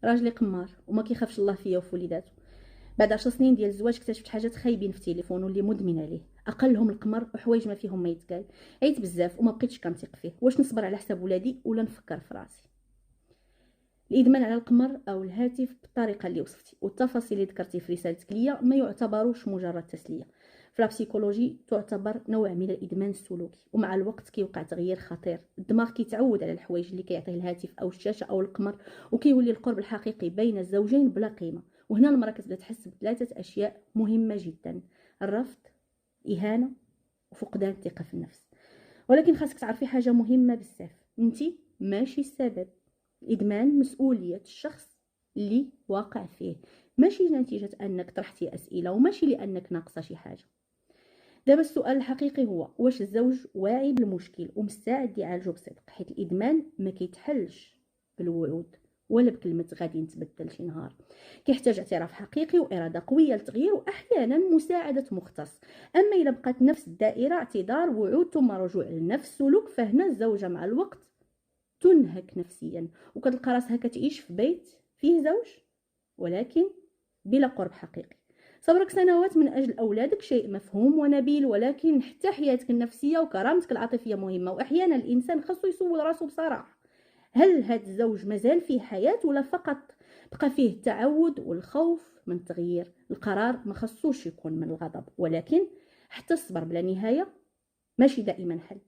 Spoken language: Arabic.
راجلي قمار وما كيخافش الله فيا وفي وليداتو. بعد 10 سنين ديال الزواج اكتشفت حاجات خايبين في التليفون واللي مدمن عليه، اقلهم القمر وحوايج ما فيهم ما يتقال. عيت بزاف وما بقيتش كنثق فيه. واش نصبر على حساب ولادي ولا نفكر في راسي؟ الادمان على القمر او الهاتف بالطريقه اللي وصفتي والتفاصيل اللي ذكرتي في رسالتك ليا ما يعتبروش مجرد تسليه. في البسيكولوجي تعتبر نوع من الادمان السلوكي، ومع الوقت كيوقع تغيير خطير. الدماغ كيتعود على الحوايج اللي كيعطيه الهاتف او الشاشه او القمر، وكيولي القرب الحقيقي بين الزوجين بلا قيمه. وهنا المراه كتبدا تحس بثلاثه اشياء مهمه جدا: الرفض، اهانه، وفقدان الثقه في النفس. ولكن خاصك تعرفي حاجه مهمه بزاف: انتي ماشي السبب. الادمان مسؤوليه الشخص اللي واقع فيه، ماشي نتيجه انك طرحتي اسئله وماشي لانك ناقصه شي حاجه. دابا السؤال الحقيقي هو: واش الزوج واعي بالمشكل ومستعد يعالجه بصدق؟ حيت الادمان ما كيتحلش بالوعود ولا بكلمه غادي نتبدل شي نهار. كيحتاج اعتراف حقيقي واراده قويه للتغيير، واحيانا مساعده مختص. اما الا بقات نفس الدائره، اعتذار، وعود، ثم رجوع لنفس السلوك، فهنا الزوجه مع الوقت تنهك نفسيا وكتلقى راسها كتعيش في بيت فيه زوج ولكن بلا قرب حقيقي. صبرك سنوات من اجل اولادك شيء مفهوم ونبيل، ولكن حتى حياتك النفسيه وكرامتك العاطفيه مهمه. واحيانا الانسان خاصو يسول راسو بصراحه: هل هذا الزوج مازال فيه حياه ولا فقط بقى فيه التعود والخوف من التغيير؟ القرار ما خصوش يكون من الغضب، ولكن حتى الصبر بلا نهايه ماشي دائما حل.